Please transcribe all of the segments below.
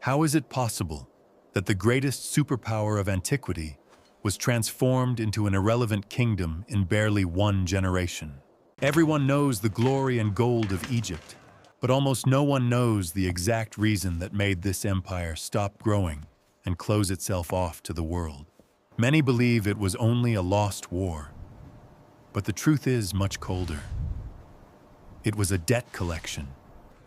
How is it possible that the greatest superpower of antiquity was transformed into an irrelevant kingdom in barely one generation? Everyone knows the glory and gold of Egypt, but almost no one knows the exact reason that made this empire stop growing and close itself off to the world. Many believe it was only a lost war, but the truth is much colder. It was a debt collection.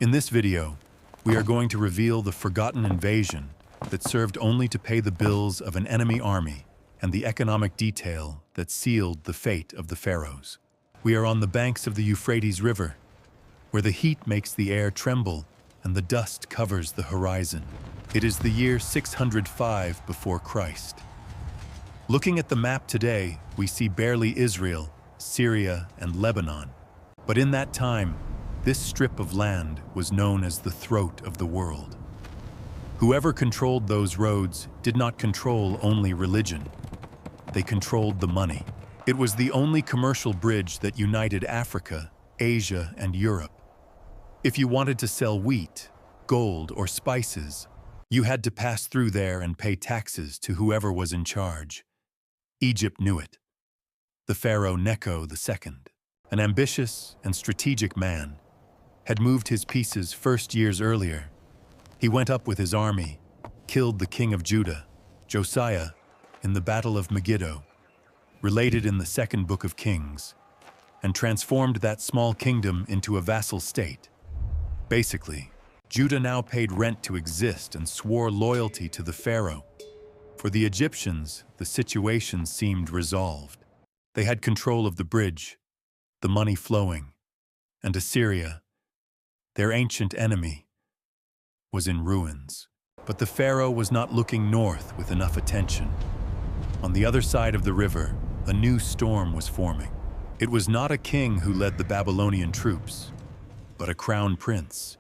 In this video, we are going to reveal the forgotten invasion that served only to pay the bills of an enemy army and the economic detail that sealed the fate of the pharaohs. We are on the banks of the Euphrates River, where the heat makes the air tremble and the dust covers the horizon. It is the year 605 before Christ. Looking at the map today, we see barely Israel, Syria, and Lebanon. But in that time, this strip of land was known as the throat of the world. Whoever controlled those roads did not control only religion. They controlled the money. It was the only commercial bridge that united Africa, Asia, and Europe. If you wanted to sell wheat, gold, or spices, you had to pass through there and pay taxes to whoever was in charge. Egypt knew it. The pharaoh Necho II, an ambitious and strategic man, had moved his pieces first years earlier. He went up with his army, killed the king of Judah, Josiah, in the Battle of Megiddo, related in the second book of Kings, and transformed that small kingdom into a vassal state. Basically, Judah now paid rent to exist and swore loyalty to the pharaoh. For the Egyptians, the situation seemed resolved. They had control of the bridge, the money flowing, and Assyria, their ancient enemy, was in ruins. But the pharaoh was not looking north with enough attention. On the other side of the river, a new storm was forming. It was not a king who led the Babylonian troops, but a crown prince,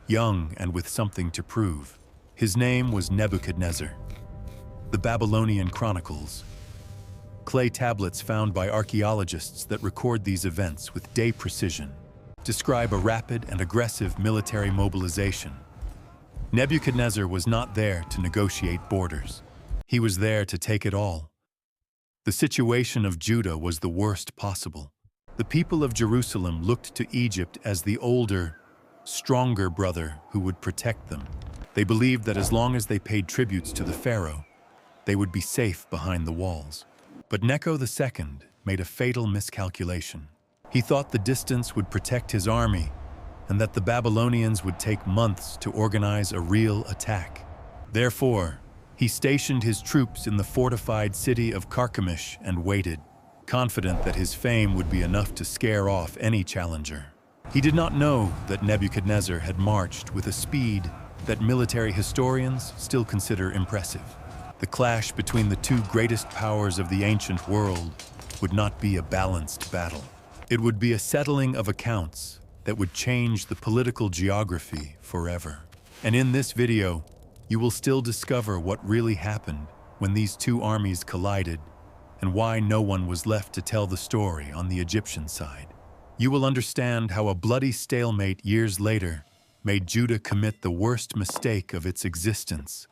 young and with something to prove. His name was Nebuchadnezzar. The Babylonian Chronicles, clay tablets found by archaeologists that record these events with day precision, describe a rapid and aggressive military mobilization. Nebuchadnezzar was not there to negotiate borders. He was there to take it all. The situation of Judah was the worst possible. The people of Jerusalem looked to Egypt as the older, stronger brother who would protect them. They believed that as long as they paid tributes to the pharaoh, they would be safe behind the walls. But Necho II made a fatal miscalculation. He thought the distance would protect his army and that the Babylonians would take months to organize a real attack. Therefore, he stationed his troops in the fortified city of Carchemish and waited, confident that his fame would be enough to scare off any challenger. He did not know that Nebuchadnezzar had marched with a speed that military historians still consider impressive. The clash between the two greatest powers of the ancient world would not be a balanced battle. It would be a settling of accounts that would change the political geography forever. And in this video, you will still discover what really happened when these two armies collided and why no one was left to tell the story on the Egyptian side. You will understand how a bloody stalemate years later made Judah commit the worst mistake of its existence.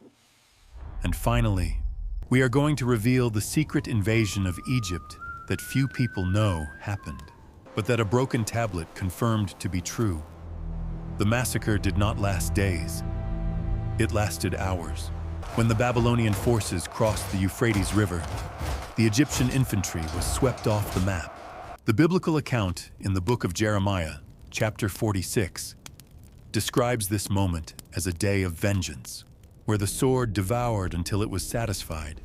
And finally, we are going to reveal the secret invasion of Egypt that few people know happened, but that a broken tablet confirmed to be true. The massacre did not last days. It lasted hours. When the Babylonian forces crossed the Euphrates River, the Egyptian infantry was swept off the map. The biblical account in the book of Jeremiah, chapter 46, describes this moment as a day of vengeance, where the sword devoured until it was satisfied.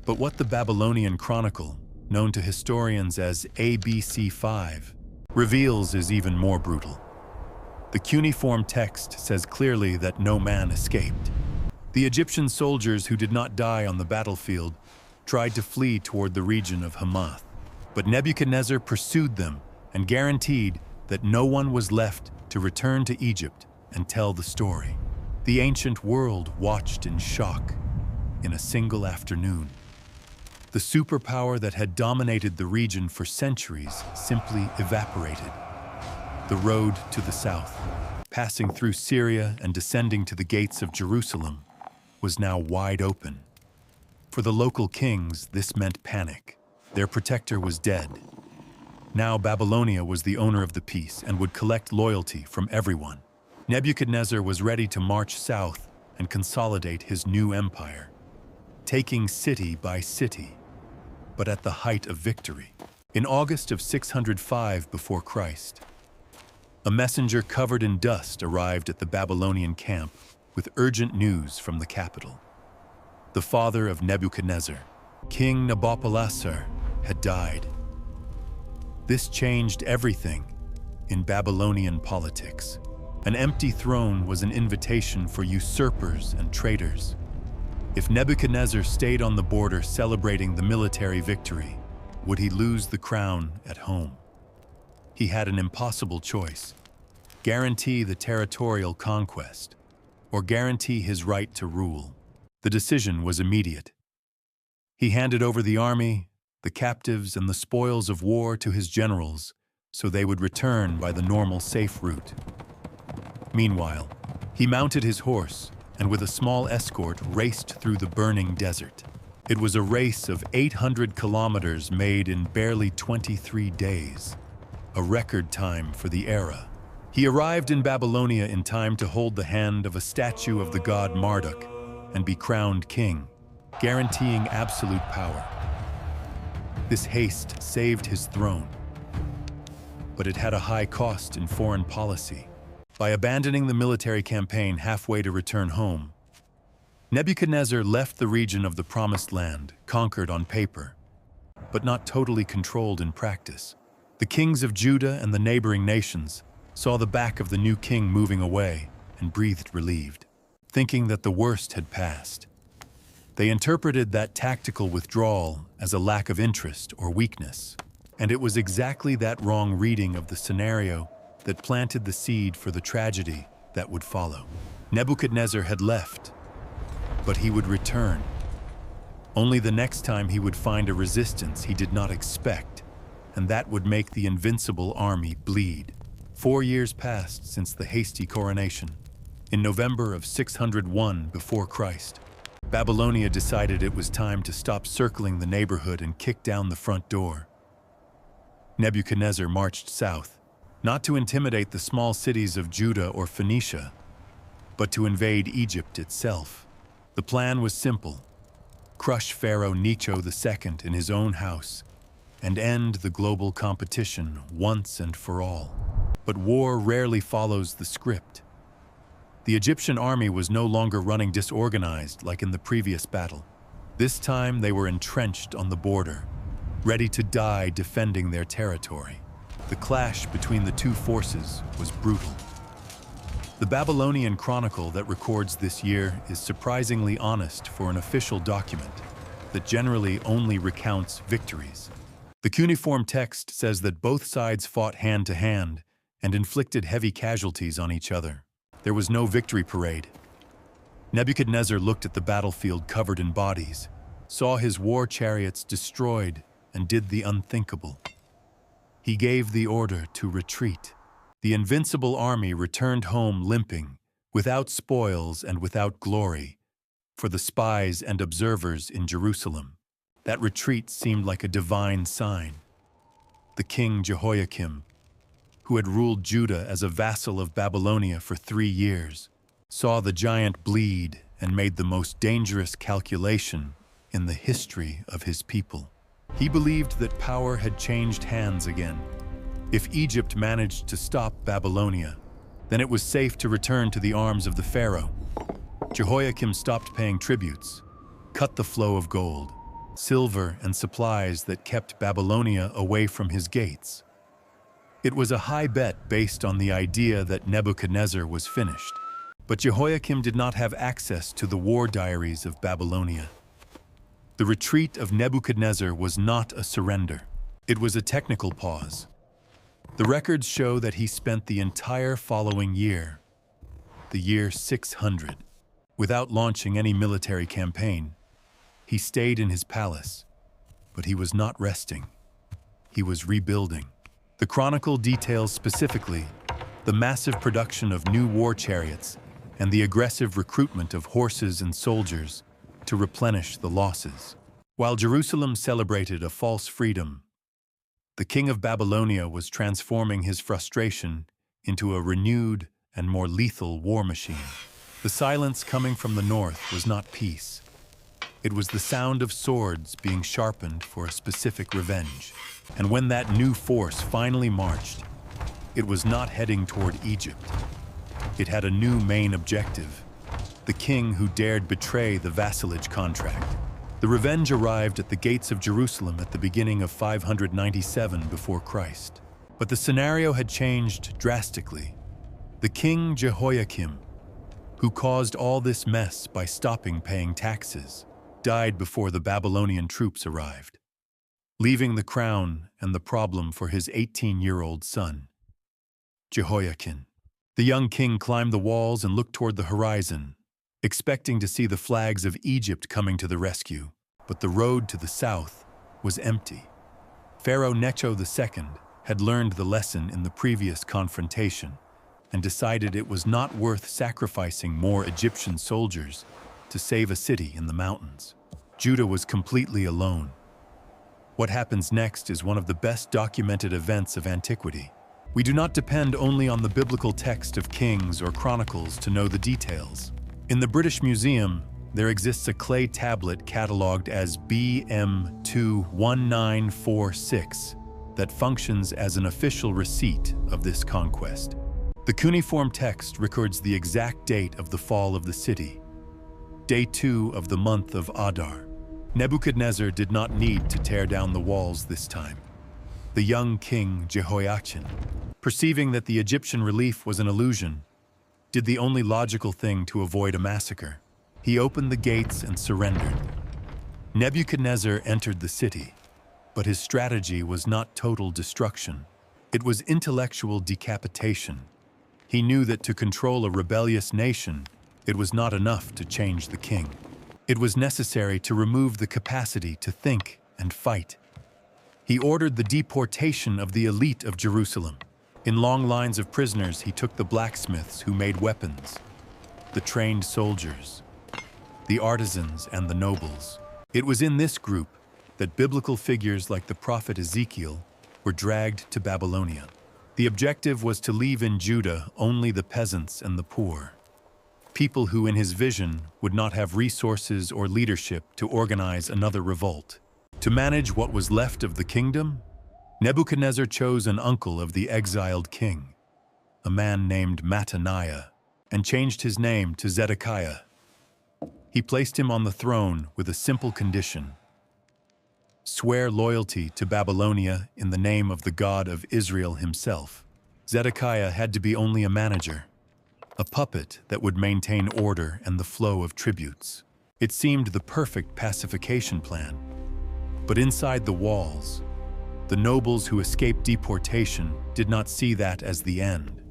But what the Babylonian Chronicle, known to historians as ABC 5, reveals is even more brutal. The cuneiform text says clearly that no man escaped. The Egyptian soldiers who did not die on the battlefield tried to flee toward the region of Hamath, but Nebuchadnezzar pursued them and guaranteed that no one was left to return to Egypt and tell the story. The ancient world watched in shock in a single afternoon. The superpower that had dominated the region for centuries simply evaporated. The road to the south, passing through Syria and descending to the gates of Jerusalem, was now wide open. For the local kings, this meant panic. Their protector was dead. Now Babylonia was the owner of the peace and would collect loyalty from everyone. Nebuchadnezzar was ready to march south and consolidate his new empire, taking city by city, but at the height of victory. In August of 605 before Christ, a messenger covered in dust arrived at the Babylonian camp with urgent news from the capital. The father of Nebuchadnezzar, King Nabopolassar, had died. This changed everything in Babylonian politics. An empty throne was an invitation for usurpers and traitors. If Nebuchadnezzar stayed on the border celebrating the military victory, would he lose the crown at home? He had an impossible choice: guarantee the territorial conquest, or guarantee his right to rule. The decision was immediate. He handed over the army, the captives, and the spoils of war to his generals, so they would return by the normal safe route. Meanwhile, he mounted his horse and with a small escort raced through the burning desert. It was a race of 800 kilometers made in barely 23 days, a record time for the era. He arrived in Babylonia in time to hold the hand of a statue of the god Marduk and be crowned king, guaranteeing absolute power. This haste saved his throne, but it had a high cost in foreign policy. By abandoning the military campaign halfway to return home, Nebuchadnezzar left the region of the Promised Land, conquered on paper, but not totally controlled in practice. The kings of Judah and the neighboring nations saw the back of the new king moving away and breathed relieved, thinking that the worst had passed. They interpreted that tactical withdrawal as a lack of interest or weakness, and it was exactly that wrong reading of the scenario that planted the seed for the tragedy that would follow. Nebuchadnezzar had left, but he would return. Only the next time he would find a resistance he did not expect, and that would make the invincible army bleed. 4 years passed since the hasty coronation. In November of 601 before Christ, Babylonia decided it was time to stop circling the neighborhood and kick down the front door. Nebuchadnezzar marched south, not to intimidate the small cities of Judah or Phoenicia, but to invade Egypt itself. The plan was simple: crush Pharaoh Necho II in his own house and end the global competition once and for all. But war rarely follows the script. The Egyptian army was no longer running disorganized like in the previous battle. This time they were entrenched on the border, ready to die defending their territory. The clash between the two forces was brutal. The Babylonian Chronicle that records this year is surprisingly honest for an official document that generally only recounts victories. The cuneiform text says that both sides fought hand to hand and inflicted heavy casualties on each other. There was no victory parade. Nebuchadnezzar looked at the battlefield covered in bodies, saw his war chariots destroyed, and did the unthinkable. He gave the order to retreat. The invincible army returned home limping, without spoils and without glory, for the spies and observers in Jerusalem. That retreat seemed like a divine sign. The king Jehoiakim, who had ruled Judah as a vassal of Babylonia for 3 years, saw the giant bleed and made the most dangerous calculation in the history of his people. He believed that power had changed hands again. If Egypt managed to stop Babylonia, then it was safe to return to the arms of the pharaoh. Jehoiakim stopped paying tributes, cut the flow of gold, silver, and supplies that kept Babylonia away from his gates. It was a high bet based on the idea that Nebuchadnezzar was finished. But Jehoiakim did not have access to the war diaries of Babylonia. The retreat of Nebuchadnezzar was not a surrender. It was a technical pause. The records show that he spent the entire following year, the year 600, without launching any military campaign. He stayed in his palace, but he was not resting. He was rebuilding. The chronicle details specifically the massive production of new war chariots, and the aggressive recruitment of horses and soldiers to replenish the losses. While Jerusalem celebrated a false freedom, the king of Babylonia was transforming his frustration into a renewed and more lethal war machine. The silence coming from the north was not peace. It was the sound of swords being sharpened for a specific revenge. And when that new force finally marched, it was not heading toward Egypt. It had a new main objective: the king who dared betray the vassalage contract. The revenge arrived at the gates of Jerusalem at the beginning of 597 before Christ. But the scenario had changed drastically. The king Jehoiakim, who caused all this mess by stopping paying taxes, died before the Babylonian troops arrived, leaving the crown and the problem for his 18-year-old son, Jehoiakim. The young king climbed the walls and looked toward the horizon, expecting to see the flags of Egypt coming to the rescue. But the road to the south was empty. Pharaoh Necho II had learned the lesson in the previous confrontation and decided it was not worth sacrificing more Egyptian soldiers to save a city in the mountains. Judah was completely alone. What happens next is one of the best documented events of antiquity. We do not depend only on the biblical text of Kings or Chronicles to know the details. In the British Museum, there exists a clay tablet catalogued as BM21946 that functions as an official receipt of this conquest. The cuneiform text records the exact date of the fall of the city, day 2 of the month of Adar. Nebuchadnezzar did not need to tear down the walls this time. The young king Jehoiachin, perceiving that the Egyptian relief was an illusion, did the only logical thing to avoid a massacre. He opened the gates and surrendered. Nebuchadnezzar entered the city, but his strategy was not total destruction. It was intellectual decapitation. He knew that to control a rebellious nation, it was not enough to change the king. It was necessary to remove the capacity to think and fight. He ordered the deportation of the elite of Jerusalem. In long lines of prisoners, he took the blacksmiths who made weapons, the trained soldiers, the artisans, and the nobles. It was in this group that biblical figures like the prophet Ezekiel were dragged to Babylonia. The objective was to leave in Judah only the peasants and the poor, people who in his vision would not have resources or leadership to organize another revolt. To manage what was left of the kingdom, Nebuchadnezzar chose an uncle of the exiled king, a man named Mattaniah, and changed his name to Zedekiah. He placed him on the throne with a simple condition: swear loyalty to Babylonia in the name of the God of Israel himself. Zedekiah had to be only a manager, a puppet that would maintain order and the flow of tributes. It seemed the perfect pacification plan. But inside the walls, the nobles who escaped deportation did not see that as the end.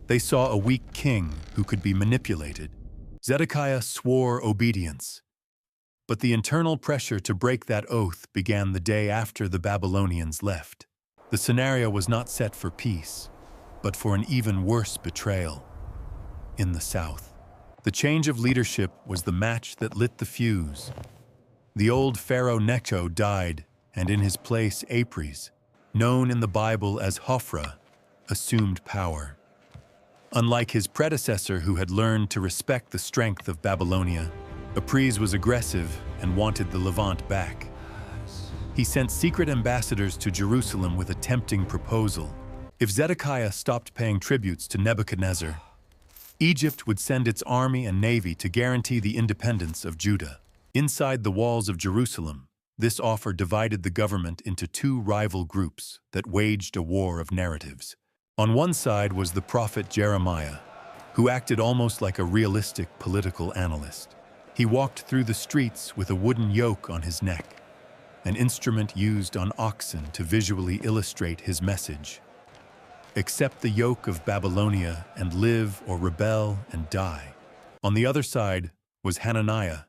They saw a weak king who could be manipulated. Zedekiah swore obedience, but the internal pressure to break that oath began the day after the Babylonians left. The scenario was not set for peace, but for an even worse betrayal. In the south, the change of leadership was the match that lit the fuse. The old Pharaoh Necho died, and in his place Apries, known in the Bible as Hophra, assumed power. Unlike his predecessor who had learned to respect the strength of Babylonia, Apries was aggressive and wanted the Levant back. He sent secret ambassadors to Jerusalem with a tempting proposal. If Zedekiah stopped paying tributes to Nebuchadnezzar, Egypt would send its army and navy to guarantee the independence of Judah. Inside the walls of Jerusalem, this offer divided the government into two rival groups that waged a war of narratives. On one side was the prophet Jeremiah, who acted almost like a realistic political analyst. He walked through the streets with a wooden yoke on his neck, an instrument used on oxen to visually illustrate his message. Accept the yoke of Babylonia and live or rebel and die. On the other side was Hananiah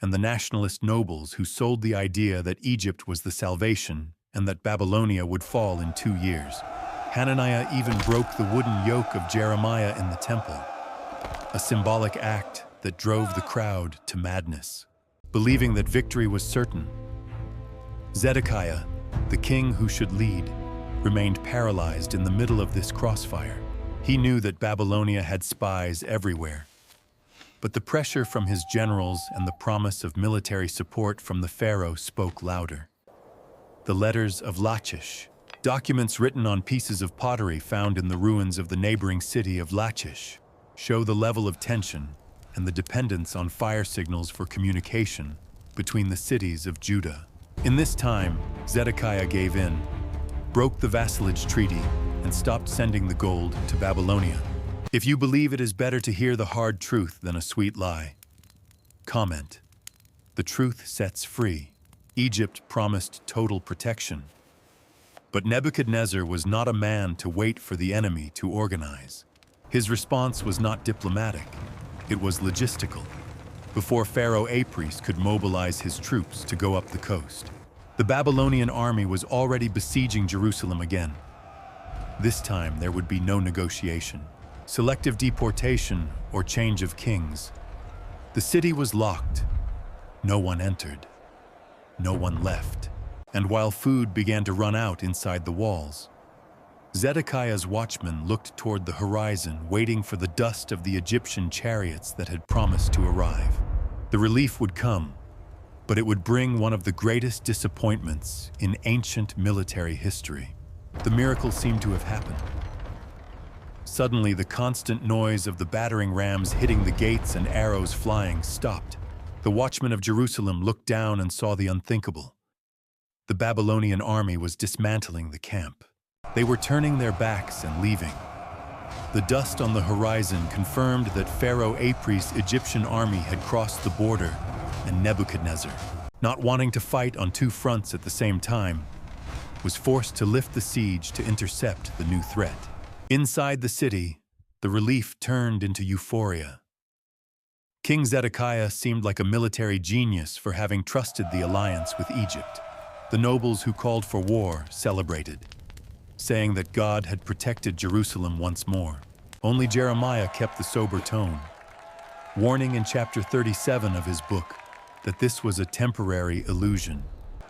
and the nationalist nobles who sold the idea that Egypt was the salvation and that Babylonia would fall in 2 years. Hananiah even broke the wooden yoke of Jeremiah in the temple, a symbolic act that drove the crowd to madness. Believing that victory was certain, Zedekiah, the king who should lead, remained paralyzed in the middle of this crossfire. He knew that Babylonia had spies everywhere, but the pressure from his generals and the promise of military support from the pharaoh spoke louder. The letters of Lachish, documents written on pieces of pottery found in the ruins of the neighboring city of Lachish, show the level of tension and the dependence on fire signals for communication between the cities of Judah. In this time, Zedekiah gave in, broke the vassalage treaty, and stopped sending the gold to Babylonia. If you believe it is better to hear the hard truth than a sweet lie, comment. The truth sets free. Egypt promised total protection. But Nebuchadnezzar was not a man to wait for the enemy to organize. His response was not diplomatic, it was logistical. Before Pharaoh Apries could mobilize his troops to go up the coast, the Babylonian army was already besieging Jerusalem again. This time there would be no negotiation, selective deportation, or change of kings. The city was locked. No one entered. No one left. And while food began to run out inside the walls, Zedekiah's watchmen looked toward the horizon, waiting for the dust of the Egyptian chariots that had promised to arrive. The relief would come, but it would bring one of the greatest disappointments in ancient military history. The miracle seemed to have happened. Suddenly, the constant noise of the battering rams hitting the gates and arrows flying stopped. The watchmen of Jerusalem looked down and saw the unthinkable. The Babylonian army was dismantling the camp. They were turning their backs and leaving. The dust on the horizon confirmed that Pharaoh Apries' Egyptian army had crossed the border, and Nebuchadnezzar, not wanting to fight on two fronts at the same time, was forced to lift the siege to intercept the new threat. Inside the city, the relief turned into euphoria. King Zedekiah seemed like a military genius for having trusted the alliance with Egypt. The nobles who called for war celebrated, saying that God had protected Jerusalem once more. Only Jeremiah kept the sober tone, warning in chapter 37 of his book that this was a temporary illusion,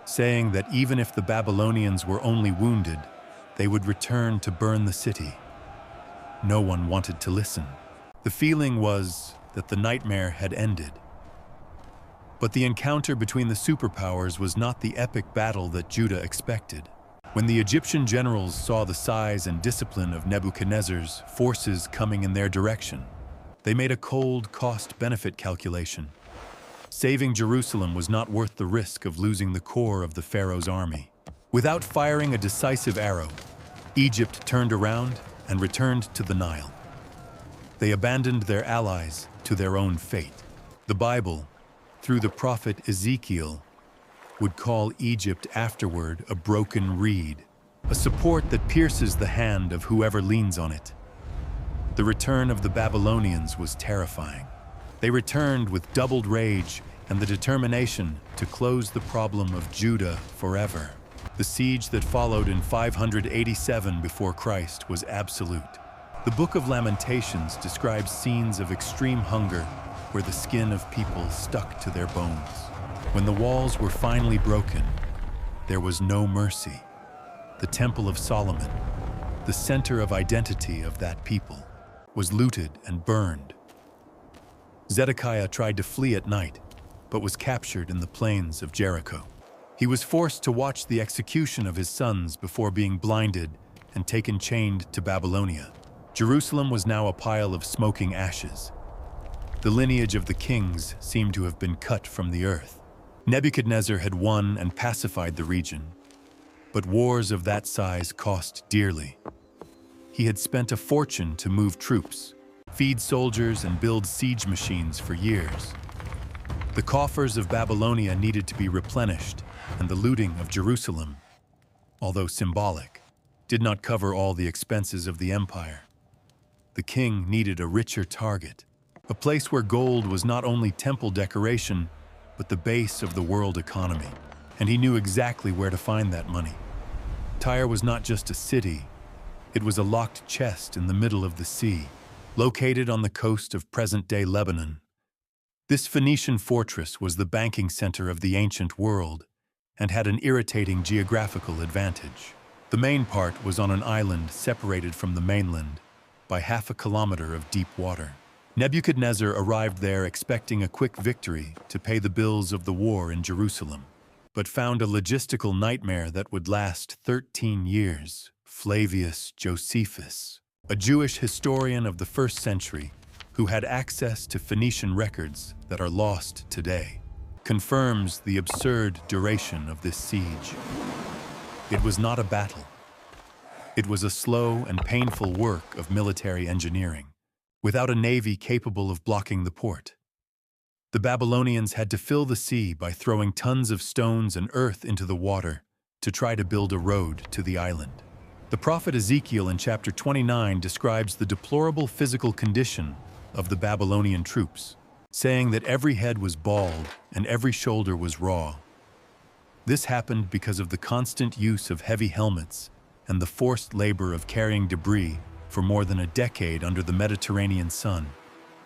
saying that even if the Babylonians were only wounded, they would return to burn the city. No one wanted to listen. The feeling was that the nightmare had ended. But the encounter between the superpowers was not the epic battle that Judah expected. When the Egyptian generals saw the size and discipline of Nebuchadnezzar's forces coming in their direction, they made a cold cost-benefit calculation. Saving Jerusalem was not worth the risk of losing the core of the pharaoh's army. Without firing a decisive arrow, Egypt turned around and returned to the Nile. They abandoned their allies to their own fate. The Bible, through the prophet Ezekiel, would call Egypt afterward a broken reed, a support that pierces the hand of whoever leans on it. The return of the Babylonians was terrifying. They returned with doubled rage and the determination to close the problem of Judah forever. The siege that followed in 587 before Christ was absolute. The Book of Lamentations describes scenes of extreme hunger where the skin of people stuck to their bones. When the walls were finally broken, there was no mercy. The Temple of Solomon, the center of identity of that people, was looted and burned. Zedekiah tried to flee at night, but was captured in the plains of Jericho. He was forced to watch the execution of his sons before being blinded and taken chained to Babylonia. Jerusalem was now a pile of smoking ashes. The lineage of the kings seemed to have been cut from the earth. Nebuchadnezzar had won and pacified the region, but wars of that size cost dearly. He had spent a fortune to move troops, feed soldiers, and build siege machines for years. The coffers of Babylonia needed to be replenished, and the looting of Jerusalem, although symbolic, did not cover all the expenses of the empire. The king needed a richer target, a place where gold was not only temple decoration, but the base of the world economy. And he knew exactly where to find that money. Tyre was not just a city, It was a locked chest in the middle of the sea, located on the coast of present-day Lebanon. This Phoenician fortress was the banking center of the ancient world and had an irritating geographical advantage. The main part was on an island separated from the mainland by half a kilometer of deep water. Nebuchadnezzar arrived there expecting a quick victory to pay the bills of the war in Jerusalem, but found a logistical nightmare that would last 13 years. Flavius Josephus, a Jewish historian of the 1st century who had access to Phoenician records that are lost today, confirms the absurd duration of this siege. It was not a battle. It was a slow and painful work of military engineering, without a navy capable of blocking the port. The Babylonians had to fill the sea by throwing tons of stones and earth into the water to try to build a road to the island. The prophet Ezekiel in chapter 29 describes the deplorable physical condition of the Babylonian troops, saying that every head was bald and every shoulder was raw. This happened because of the constant use of heavy helmets and the forced labor of carrying debris for more than a decade under the Mediterranean sun.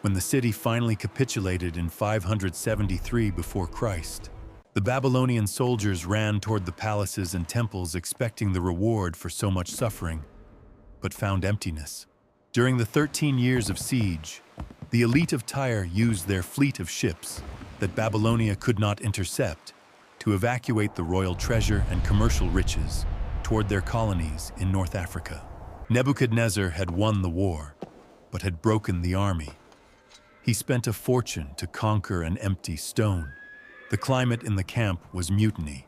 When the city finally capitulated in 573 before Christ, the Babylonian soldiers ran toward the palaces and temples expecting the reward for so much suffering, but found emptiness. During the 13 years of siege, the elite of Tyre used their fleet of ships that Babylonia could not intercept to evacuate the royal treasure and commercial riches toward their colonies in North Africa. Nebuchadnezzar had won the war, but had broken the army. He spent a fortune to conquer an empty stone. The climate in the camp was mutiny.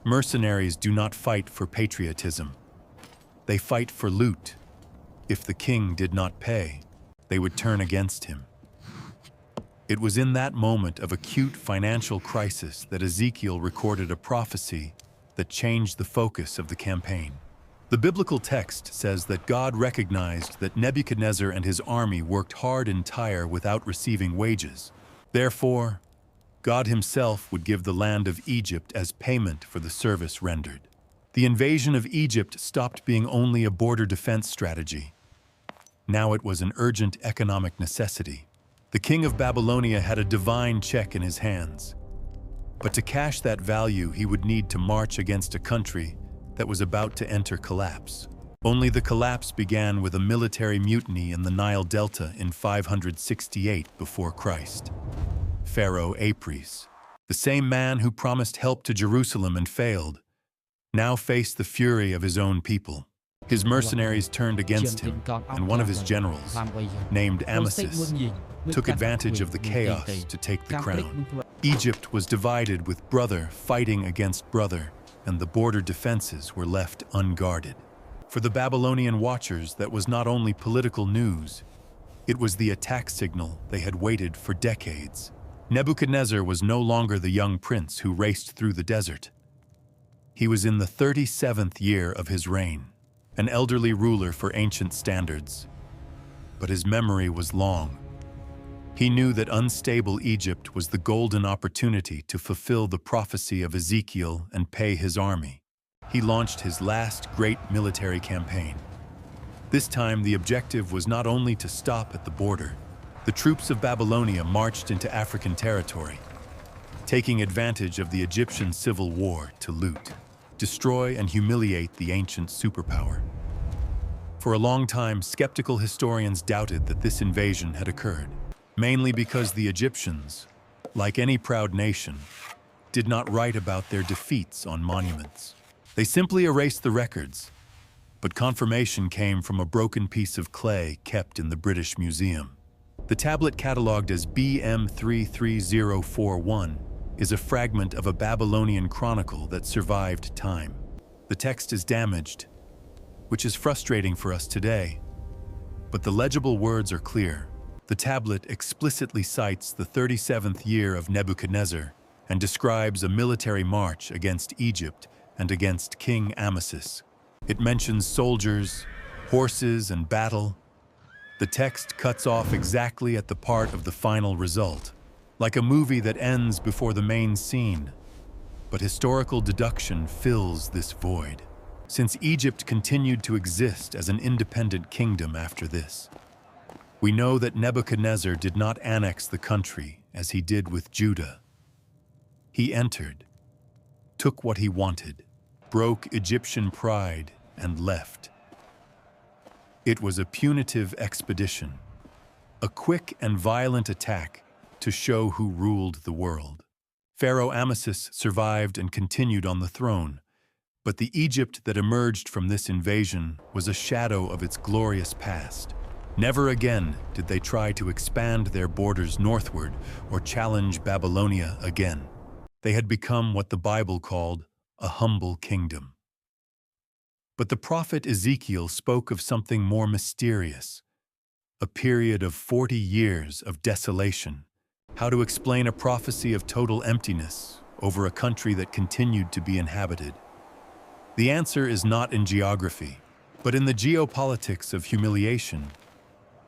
Mercenaries do not fight for patriotism. They fight for loot. If the king did not pay, they would turn against him. It was in that moment of acute financial crisis that Ezekiel recorded a prophecy that changed the focus of the campaign. The biblical text says that God recognized that Nebuchadnezzar and his army worked hard in Tyre without receiving wages. Therefore, God himself would give the land of Egypt as payment for the service rendered. The invasion of Egypt stopped being only a border defense strategy. Now it was an urgent economic necessity. The king of Babylonia had a divine check in his hands. But to cash that value, he would need to march against a country that was about to enter collapse. Only the collapse began with a military mutiny in the Nile Delta in 568 before Christ. Pharaoh Apries, the same man who promised help to Jerusalem and failed, now faced the fury of his own people. His mercenaries turned against him, and one of his generals, named Amasis, took advantage of the chaos to take the crown. Egypt was divided with brother fighting against brother, and the border defenses were left unguarded. For the Babylonian watchers, that was not only political news, it was the attack signal they had waited for decades. Nebuchadnezzar was no longer the young prince who raced through the desert. He was in the 37th year of his reign, an elderly ruler for ancient standards. But his memory was long. He knew that unstable Egypt was the golden opportunity to fulfill the prophecy of Ezekiel and pay his army. He launched his last great military campaign. This time, the objective was not only to stop at the border. The troops of Babylonia marched into African territory, taking advantage of the Egyptian civil war to loot, destroy, and humiliate the ancient superpower. For a long time, skeptical historians doubted that this invasion had occurred, mainly because the Egyptians, like any proud nation, did not write about their defeats on monuments. They simply erased the records, but confirmation came from a broken piece of clay kept in the British Museum. The tablet catalogued as BM33041 is a fragment of a Babylonian chronicle that survived time. The text is damaged, which is frustrating for us today, but the legible words are clear. The tablet explicitly cites the 37th year of Nebuchadnezzar and describes a military march against Egypt and against King Amasis. It mentions soldiers, horses, and battle. The text cuts off exactly at the part of the final result, like a movie that ends before the main scene. But historical deduction fills this void. since Egypt continued to exist as an independent kingdom after this. We know that Nebuchadnezzar did not annex the country as he did with Judah. He entered, took what he wanted, broke Egyptian pride, and left. It was a punitive expedition, a quick and violent attack to show who ruled the world. Pharaoh Amasis survived and continued on the throne, but the Egypt that emerged from this invasion was a shadow of its glorious past. Never again did they try to expand their borders northward or challenge Babylonia again. They had become what the Bible called a humble kingdom. But the prophet Ezekiel spoke of something more mysterious, a period of 40 years of desolation. How to explain a prophecy of total emptiness over a country that continued to be inhabited? The answer is not in geography, but in the geopolitics of humiliation.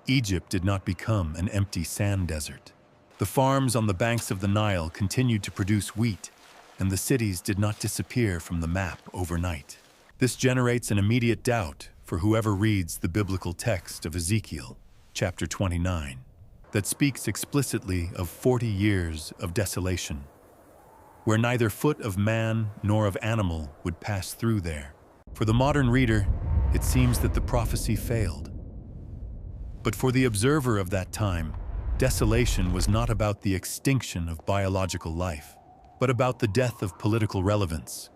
Egypt did not become an empty sand desert. The farms on the banks of the Nile continued to produce wheat, and the cities did not disappear from the map overnight. This generates an immediate doubt for whoever reads the biblical text of Ezekiel, chapter 29, that speaks explicitly of 40 years of desolation, where neither foot of man nor of animal would pass through there. For the modern reader, it seems that the prophecy failed. But for the observer of that time, desolation was not about the extinction of biological life, but about the death of political relevance.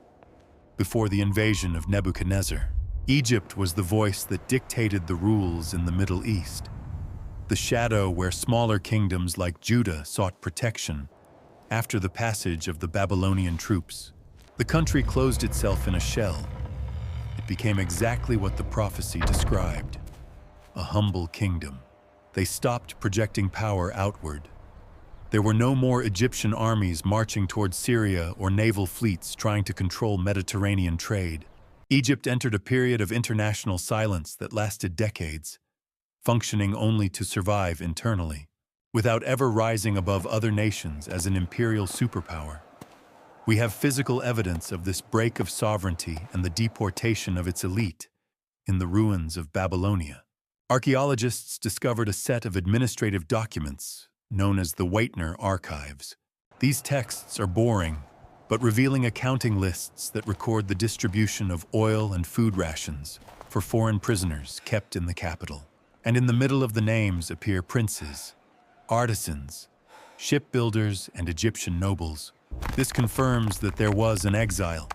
Before the invasion of Nebuchadnezzar, Egypt was the voice that dictated the rules in the Middle East, the shadow where smaller kingdoms like Judah sought protection. After the passage of the Babylonian troops, the country closed itself in a shell. It became exactly what the prophecy described, a humble kingdom. They stopped projecting power outward. There were no more Egyptian armies marching toward Syria or naval fleets trying to control Mediterranean trade. Egypt entered a period of international silence that lasted decades, functioning only to survive internally, without ever rising above other nations as an imperial superpower. We have physical evidence of this break of sovereignty and the deportation of its elite in the ruins of Babylonia. Archaeologists discovered a set of administrative documents known as the Waitner Archives. These texts are boring, but revealing accounting lists that record the distribution of oil and food rations for foreign prisoners kept in the capital. And in the middle of the names appear princes, artisans, shipbuilders, and Egyptian nobles. This confirms that there was an exile.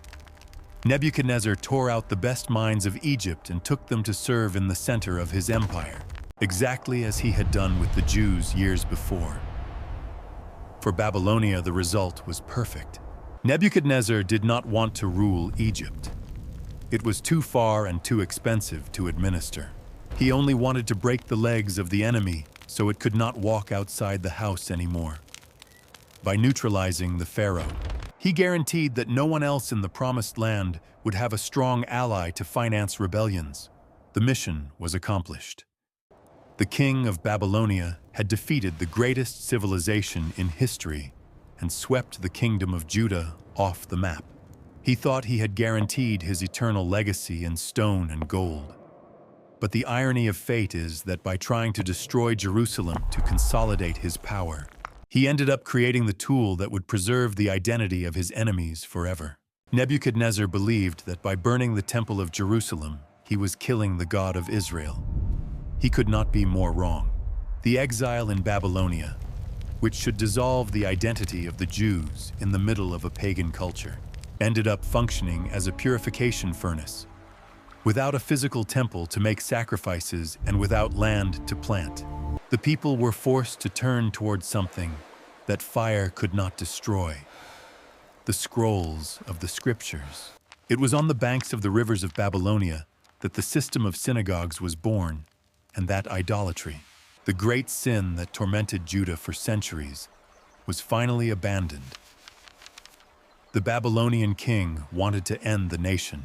Nebuchadnezzar tore out the best minds of Egypt and took them to serve in the center of his empire, exactly as he had done with the Jews years before. For Babylonia, the result was perfect. Nebuchadnezzar did not want to rule Egypt. It was too far and too expensive to administer. He only wanted to break the legs of the enemy so it could not walk outside the house anymore. By neutralizing the pharaoh, he guaranteed that no one else in the promised land would have a strong ally to finance rebellions. The mission was accomplished. The king of Babylonia had defeated the greatest civilization in history and swept the kingdom of Judah off the map. He thought he had guaranteed his eternal legacy in stone and gold. But the irony of fate is that by trying to destroy Jerusalem to consolidate his power, he ended up creating the tool that would preserve the identity of his enemies forever. Nebuchadnezzar believed that by burning the temple of Jerusalem, he was killing the God of Israel. He could not be more wrong. The exile in Babylonia, which should dissolve the identity of the Jews in the middle of a pagan culture, ended up functioning as a purification furnace. Without a physical temple to make sacrifices and without land to plant, the people were forced to turn towards something that fire could not destroy: the scrolls of the scriptures. It was on the banks of the rivers of Babylonia that the system of synagogues was born, and that idolatry, the great sin that tormented Judah for centuries, was finally abandoned. The Babylonian king wanted to end the nation,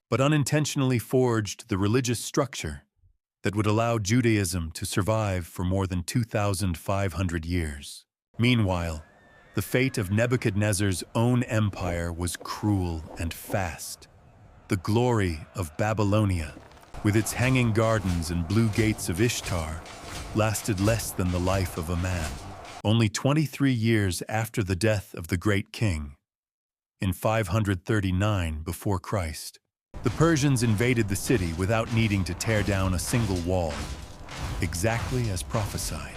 but unintentionally forged the religious structure that would allow Judaism to survive for more than 2,500 years. Meanwhile, the fate of Nebuchadnezzar's own empire was cruel and fast. The glory of Babylonia, with its hanging gardens and blue gates of Ishtar, lasted less than the life of a man. Only 23 years after the death of the great king, in 539 before Christ, the Persians invaded the city without needing to tear down a single wall, exactly as prophesied.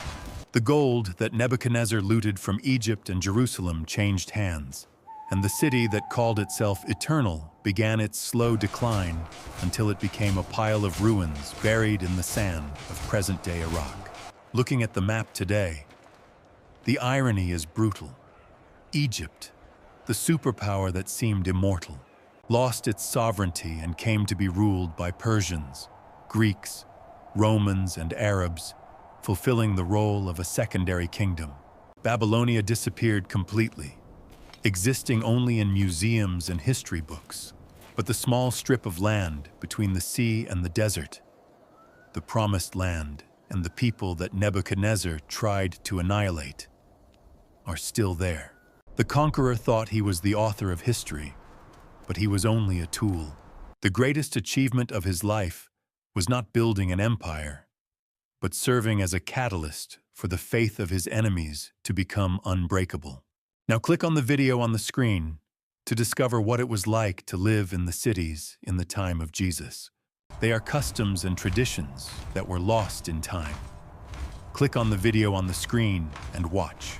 The gold that Nebuchadnezzar looted from Egypt and Jerusalem changed hands, and the city that called itself eternal began its slow decline until it became a pile of ruins buried in the sand of present-day Iraq. Looking at the map today, the irony is brutal. Egypt, the superpower that seemed immortal, lost its sovereignty and came to be ruled by Persians, Greeks, Romans, and Arabs, fulfilling the role of a secondary kingdom. Babylonia disappeared completely, existing only in museums and history books. But the small strip of land between the sea and the desert, the promised land and the people that Nebuchadnezzar tried to annihilate, are still there. The conqueror thought he was the author of history, but he was only a tool. The greatest achievement of his life was not building an empire, but serving as a catalyst for the faith of his enemies to become unbreakable. Now click on the video on the screen to discover what it was like to live in the cities in the time of Jesus. They are customs and traditions that were lost in time. Click on the video on the screen and watch.